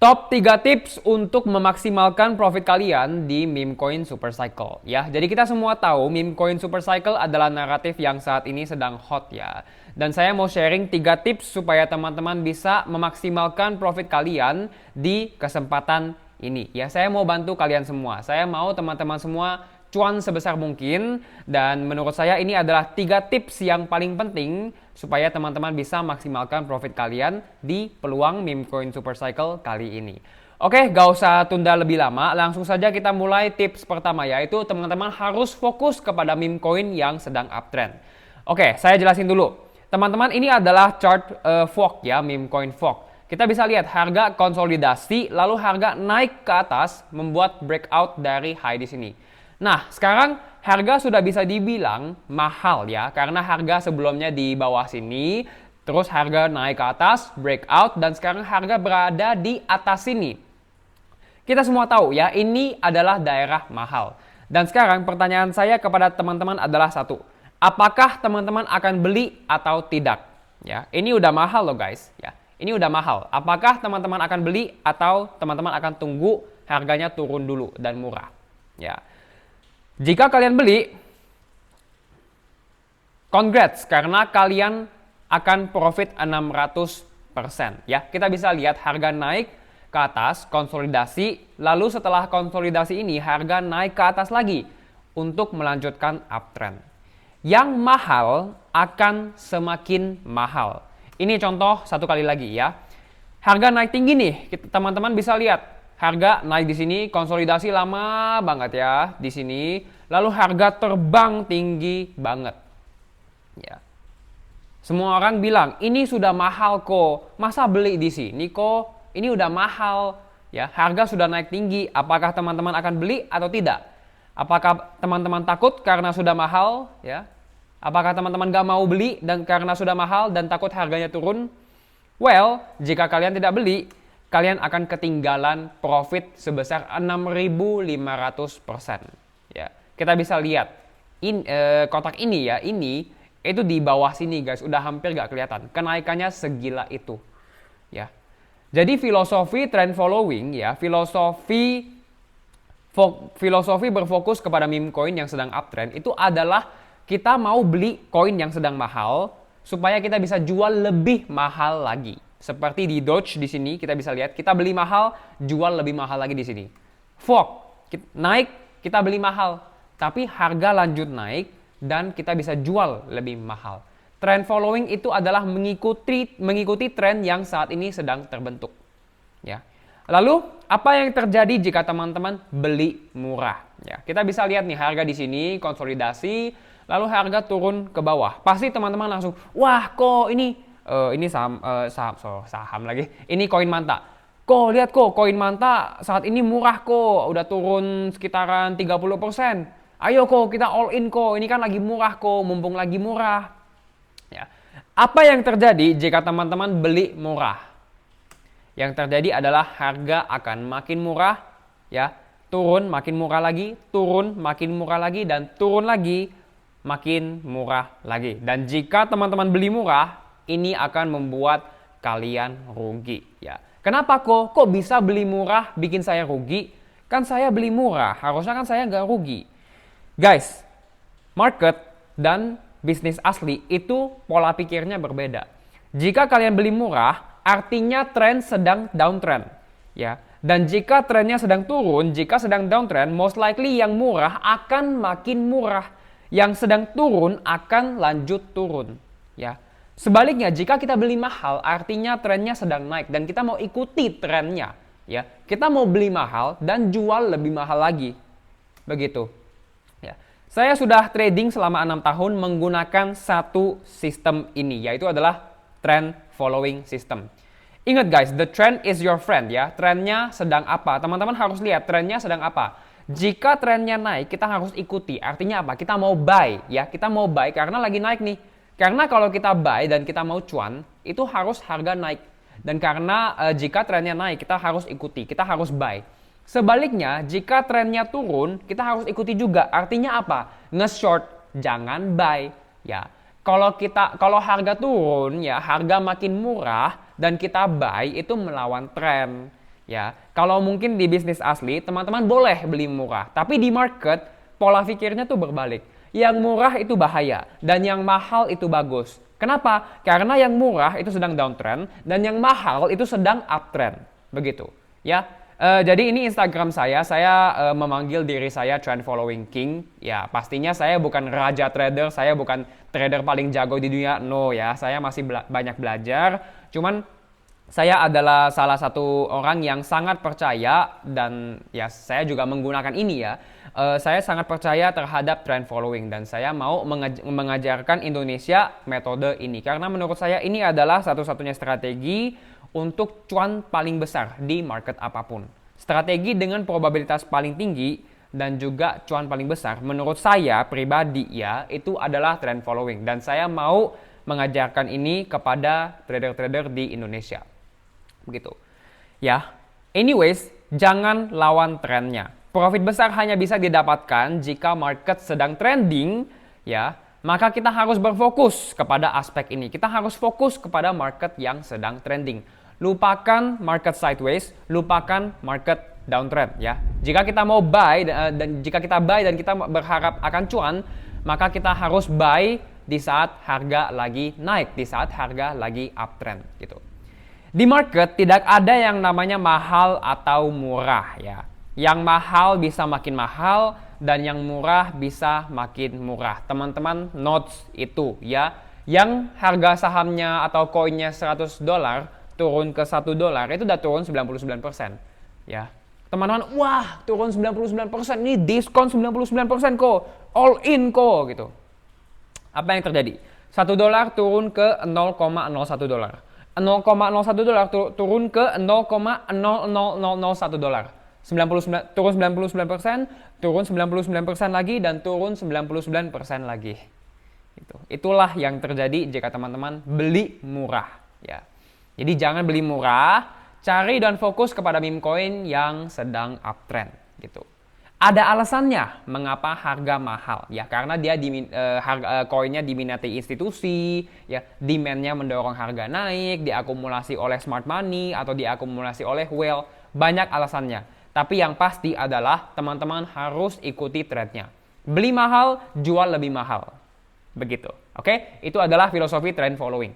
Top 3 tips untuk memaksimalkan profit kalian di meme coin super cycle ya. Jadi kita semua tahu meme coin super cycle adalah naratif yang saat ini sedang hot ya. Dan saya mau sharing 3 tips supaya teman-teman bisa memaksimalkan profit kalian di kesempatan ini ya. Saya mau bantu kalian semua. Saya mau teman-teman semua cuan sebesar mungkin, dan menurut saya ini adalah 3 tips yang paling penting supaya teman-teman bisa maksimalkan profit kalian di peluang meme coin super cycle kali ini. Oke, gak usah tunda lebih lama, langsung saja kita mulai tips pertama, yaitu teman-teman harus fokus kepada meme coin yang sedang uptrend. Oke, saya jelasin dulu. Teman-teman, ini adalah chart FOG ya, meme coin FOG. Kita bisa lihat harga konsolidasi, lalu harga naik ke atas membuat breakout dari high di sini. Nah, sekarang harga sudah bisa dibilang mahal ya, karena harga sebelumnya di bawah sini, terus harga naik ke atas, breakout, dan sekarang harga berada di atas sini. Kita semua tahu ya, ini adalah daerah mahal. Dan sekarang pertanyaan saya kepada teman-teman adalah satu, apakah teman-teman akan beli atau tidak? Ya, ini udah mahal loh guys. Ya, ini udah mahal. Apakah teman-teman akan beli atau teman-teman akan tunggu harganya turun dulu dan murah? Ya. Jika kalian beli, congrats karena kalian akan profit 600% ya. Kita bisa lihat harga naik ke atas, konsolidasi, lalu setelah konsolidasi ini harga naik ke atas lagi untuk melanjutkan uptrend. Yang mahal akan semakin mahal. Ini contoh satu kali lagi ya. Harga naik tinggi nih, teman-teman bisa lihat. Harga naik di sini, konsolidasi lama banget ya di sini. Lalu harga terbang tinggi banget. Ya. Semua orang bilang, ini sudah mahal kok. Masa beli di sini kok? Ini udah mahal. Ya, harga sudah naik tinggi. Apakah teman-teman akan beli atau tidak? Apakah teman-teman takut karena sudah mahal? Ya. Apakah teman-teman gak mau beli dan karena sudah mahal dan takut harganya turun? Well, jika kalian tidak beli, kalian akan ketinggalan profit sebesar 6.500%. Ya, kita bisa lihat kotak ini ya, ini itu di bawah sini guys, udah hampir gak kelihatan. Kenaikannya segila itu. Ya. Jadi filosofi trend following ya, filosofi berfokus kepada meme coin yang sedang uptrend itu adalah kita mau beli koin yang sedang mahal supaya kita bisa jual lebih mahal lagi. Seperti di Doge di sini kita bisa lihat kita beli mahal, jual lebih mahal lagi di sini. FOG naik, kita beli mahal, tapi harga lanjut naik dan kita bisa jual lebih mahal. Trend following itu adalah mengikuti tren yang saat ini sedang terbentuk. Ya. Lalu apa yang terjadi jika teman-teman beli murah? Ya, kita bisa lihat nih harga di sini konsolidasi, lalu harga turun ke bawah. Pasti teman-teman langsung, wah kok ini saham lagi. Ini koin Manta. Kok lihat kok koin Manta saat ini murah kok, udah turun sekitaran 30%. Ayo kok kita all in kok. Ini kan lagi murah kok, mumpung lagi murah. Ya. Apa yang terjadi jika teman-teman beli murah? Yang terjadi adalah harga akan makin murah, ya, turun makin murah lagi, turun makin murah lagi, dan turun lagi makin murah lagi. Dan jika teman-teman beli murah, ini akan membuat kalian rugi ya. Kenapa kok bisa beli murah bikin saya rugi? Kan saya beli murah, harusnya kan saya nggak rugi. Guys, market dan bisnis asli itu pola pikirnya berbeda. Jika kalian beli murah, artinya tren sedang downtrend ya. Dan jika trennya sedang turun, jika sedang downtrend, most likely yang murah akan makin murah. Yang sedang turun akan lanjut turun ya. Sebaliknya, jika kita beli mahal, artinya trennya sedang naik dan kita mau ikuti trennya, ya. Kita mau beli mahal dan jual lebih mahal lagi. Begitu. Ya. Saya sudah trading selama 6 tahun menggunakan satu sistem ini, yaitu adalah trend following system. Ingat guys, the trend is your friend ya. Trennya sedang apa? Teman-teman harus lihat trennya sedang apa. Jika trennya naik, kita harus ikuti. Artinya apa? Kita mau buy ya. Kita mau buy karena lagi naik nih. Karena kalau kita buy dan kita mau cuan, itu harus harga naik. Dan karena jika trennya naik, kita harus ikuti, kita harus buy. Sebaliknya, jika trennya turun, kita harus ikuti juga. Artinya apa? Nge-short, jangan buy. Ya, kalau harga turun, ya harga makin murah dan kita buy itu melawan tren. Ya, kalau mungkin di bisnis asli, teman-teman boleh beli murah. Tapi di market, pola pikirnya tuh berbalik. Yang murah itu bahaya, dan yang mahal itu bagus. Kenapa? Karena yang murah itu sedang downtrend, dan yang mahal itu sedang uptrend. Begitu. Ya, jadi ini Instagram saya memanggil diri saya Trend Following King. Ya, pastinya saya bukan raja trader, saya bukan trader paling jago di dunia. No ya, saya masih banyak belajar. Cuman saya adalah salah satu orang yang sangat percaya dan ya saya juga menggunakan ini ya. Saya sangat percaya terhadap trend following dan saya mau mengajarkan Indonesia metode ini karena menurut saya ini adalah satu-satunya strategi untuk cuan paling besar di market apapun. Strategi dengan probabilitas paling tinggi dan juga cuan paling besar menurut saya pribadi ya itu adalah trend following dan saya mau mengajarkan ini kepada trader-trader di Indonesia. Begitu. Ya. Anyways, jangan lawan trennya. Profit besar hanya bisa didapatkan jika market sedang trending, ya. Maka kita harus berfokus kepada aspek ini. Kita harus fokus kepada market yang sedang trending. Lupakan market sideways, lupakan market downtrend, ya. Jika kita mau buy dan jika kita buy dan kita berharap akan cuan, maka kita harus buy di saat harga lagi naik, di saat harga lagi uptrend, gitu. Di market tidak ada yang namanya mahal atau murah ya. Yang mahal bisa makin mahal dan yang murah bisa makin murah. Teman-teman notes itu ya. Yang harga sahamnya atau koinnya $100 turun ke $1 itu udah turun 99%. Ya. Teman-teman, wah, turun 99%. Ini diskon 99% kok. All in kok gitu. Apa yang terjadi? $1 turun ke $0,01. $0,01 turun ke $0,00001. 99 turun 99%, turun 99% lagi dan turun 99% lagi. Itulah yang terjadi jika teman-teman beli murah ya. Jadi jangan beli murah, cari dan fokus kepada meme coin yang sedang uptrend gitu. Ada alasannya mengapa harga mahal ya karena dia harga koinnya diminati institusi ya, demand-nya mendorong harga naik, diakumulasi oleh smart money atau diakumulasi oleh whale, banyak alasannya. Tapi yang pasti adalah teman-teman harus ikuti trendnya. Beli mahal, jual lebih mahal. Begitu. Oke? Itu adalah filosofi trend following.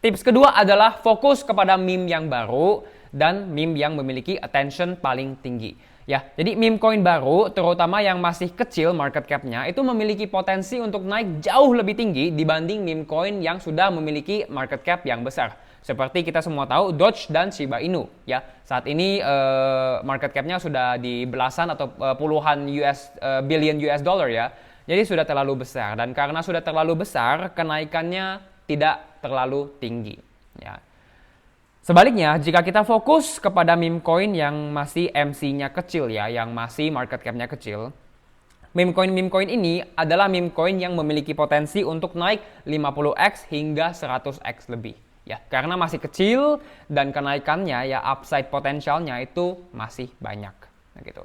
Tips kedua adalah fokus kepada meme yang baru dan meme yang memiliki attention paling tinggi. Ya, jadi meme coin baru, terutama yang masih kecil market cap-nya, itu memiliki potensi untuk naik jauh lebih tinggi dibanding meme coin yang sudah memiliki market cap yang besar. Seperti kita semua tahu, Doge dan Shiba Inu. Ya, saat ini market cap-nya sudah di belasan atau puluhan billion US dollar ya. Jadi sudah terlalu besar dan karena sudah terlalu besar, kenaikannya tidak terlalu tinggi. Ya. Sebaliknya, jika kita fokus kepada meme coin yang masih MC-nya kecil ya, yang masih market cap-nya kecil, meme coin ini adalah meme coin yang memiliki potensi untuk naik 50x hingga 100x lebih. Ya, karena masih kecil dan kenaikannya ya upside potensialnya itu masih banyak. Nah, gitu.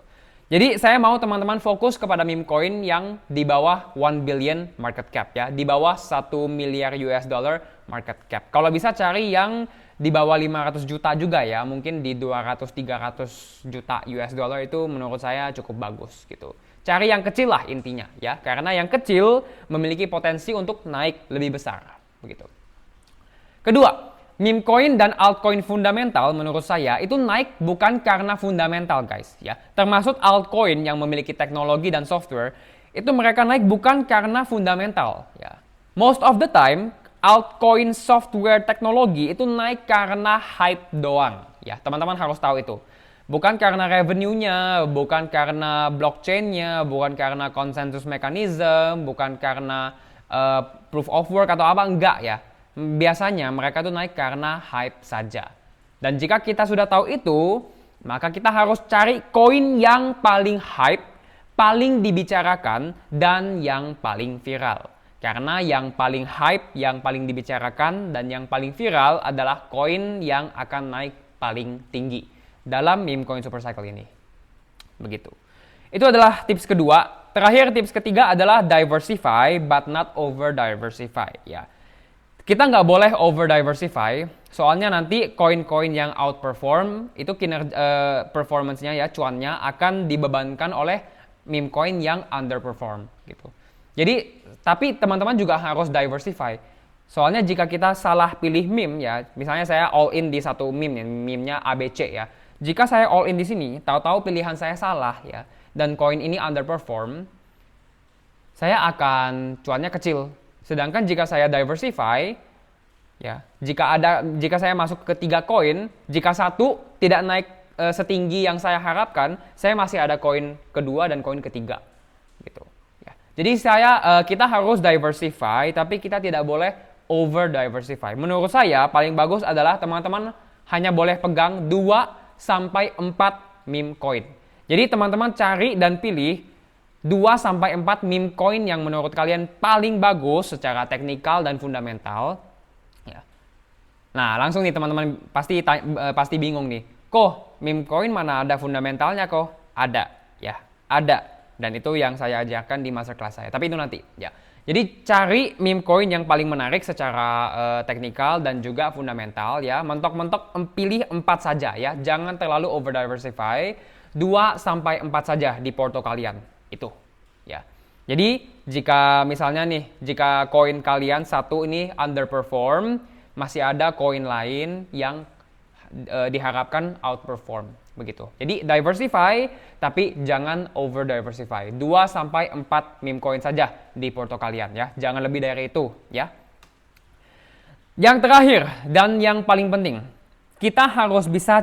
Jadi saya mau teman-teman fokus kepada meme coin yang di bawah 1 billion market cap ya, di bawah 1 miliar US dollar market cap. Kalau bisa cari yang di bawah 500 juta juga ya, mungkin di 200-300 juta US dollar itu menurut saya cukup bagus gitu. Cari yang kecil lah intinya ya, karena yang kecil memiliki potensi untuk naik lebih besar begitu. Kedua, meme coin dan altcoin fundamental menurut saya itu naik bukan karena fundamental guys ya. Termasuk altcoin yang memiliki teknologi dan software, itu mereka naik bukan karena fundamental ya. Most of the time altcoin software teknologi itu naik karena hype doang. Ya, teman-teman harus tahu itu. Bukan karena revenue-nya, bukan karena blockchain-nya, bukan karena consensus mechanism, bukan karena proof of work atau apa, enggak ya. Biasanya mereka tuh naik karena hype saja. Dan jika kita sudah tahu itu, maka kita harus cari koin yang paling hype, paling dibicarakan, dan yang paling viral. Karena yang paling hype, yang paling dibicarakan, dan yang paling viral adalah koin yang akan naik paling tinggi dalam meme coin super cycle ini. Begitu. Itu adalah tips kedua. Terakhir tips ketiga adalah diversify but not over diversify. Ya. Kita nggak boleh over diversify, soalnya nanti koin-koin yang outperform itu performance-nya ya, cuannya akan dibebankan oleh meme coin yang underperform gitu. Jadi, tapi teman-teman juga harus diversify. Soalnya jika kita salah pilih meme ya, misalnya saya all in di satu meme, ya, meme-nya ABC ya. Jika saya all in di sini, tahu-tahu pilihan saya salah ya, dan koin ini underperform, saya akan cuannya kecil. Sedangkan jika saya diversify, ya, jika saya masuk ke 3 koin, jika satu tidak naik setinggi yang saya harapkan, saya masih ada koin kedua dan koin ketiga, gitu. Ya. Jadi kita harus diversify, tapi kita tidak boleh over diversify. Menurut saya paling bagus adalah teman-teman hanya boleh pegang 2 sampai 4 meme coin. Jadi teman-teman cari dan pilih 2 sampai 4 meme coin yang menurut kalian paling bagus secara teknikal dan fundamental. Ya. Nah, langsung nih teman-teman pasti bingung nih. Kok meme coin mana ada fundamentalnya kok? Ada, ya, ada. Dan itu yang saya ajarkan di masterclass saya. Tapi itu nanti, ya. Jadi cari meme coin yang paling menarik secara teknikal dan juga fundamental ya. Mentok-mentok pilih 4 saja ya. Jangan terlalu over diversify. 2 sampai 4 saja di porto kalian. Itu ya. Jadi jika misalnya nih, jika koin kalian satu ini underperform, masih ada koin lain yang diharapkan outperform begitu. Jadi diversify tapi jangan over diversify. 2 sampai 4 meme coin saja di porto kalian ya. Jangan lebih dari itu ya. Yang terakhir dan yang paling penting, kita harus bisa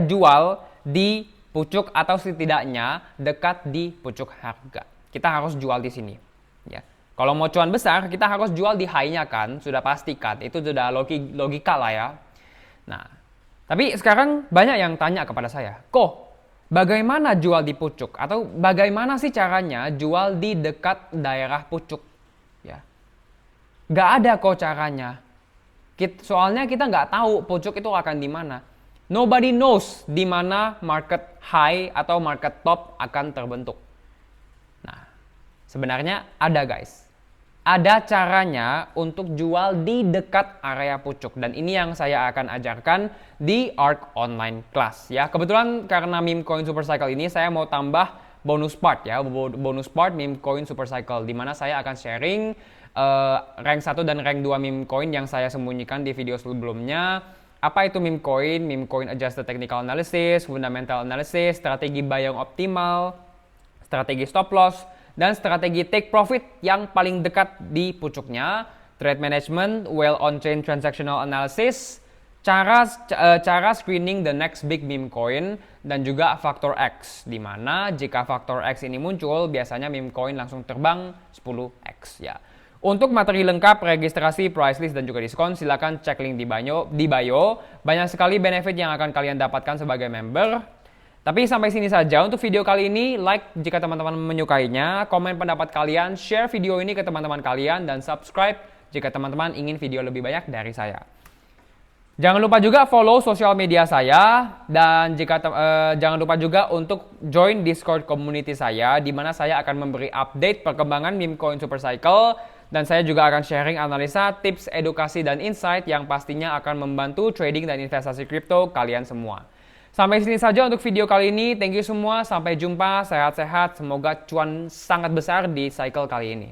jual di pucuk atau setidaknya dekat di pucuk harga. Kita harus jual di sini ya. Kalau mau cuan besar, kita harus jual di high-nya kan, sudah pasti kan. Itu sudah logika lah ya. Nah, tapi sekarang banyak yang tanya kepada saya, kok bagaimana jual di pucuk? Atau bagaimana sih caranya jual di dekat daerah pucuk? Ya, nggak ada kok caranya. Soalnya kita nggak tahu pucuk itu akan di mana. Nobody knows di mana market high atau market top akan terbentuk. Nah, sebenarnya ada guys. Ada caranya untuk jual di dekat area pucuk dan ini yang saya akan ajarkan di ARK Online Class ya. Kebetulan karena meme coin super cycle ini saya mau tambah bonus part ya, bonus part meme coin super cycle di mana saya akan sharing rank 1 dan rank 2 meme coin yang saya sembunyikan di video sebelumnya. Apa itu meme coin adjusted technical analysis, fundamental analysis, strategi buy yang optimal, strategi stop loss, dan strategi take profit yang paling dekat di pucuknya, trade management, well on-chain transactional analysis, cara screening the next big meme coin, dan juga faktor X, di mana jika faktor X ini muncul, biasanya meme coin langsung terbang 10x ya. Untuk materi lengkap, registrasi, price list, dan juga diskon, silakan cek link di bio. Banyak sekali benefit yang akan kalian dapatkan sebagai member. Tapi sampai sini saja untuk video kali ini. Like jika teman-teman menyukainya, komen pendapat kalian, share video ini ke teman-teman kalian, dan subscribe jika teman-teman ingin video lebih banyak dari saya. Jangan lupa juga follow sosial media saya, dan jangan lupa juga untuk join Discord community saya, di mana saya akan memberi update perkembangan meme coin super cycle, dan saya juga akan sharing analisa, tips, edukasi, dan insight yang pastinya akan membantu trading dan investasi kripto kalian semua. Sampai sini saja untuk video kali ini. Thank you semua. Sampai jumpa. Sehat-sehat. Semoga cuan sangat besar di cycle kali ini.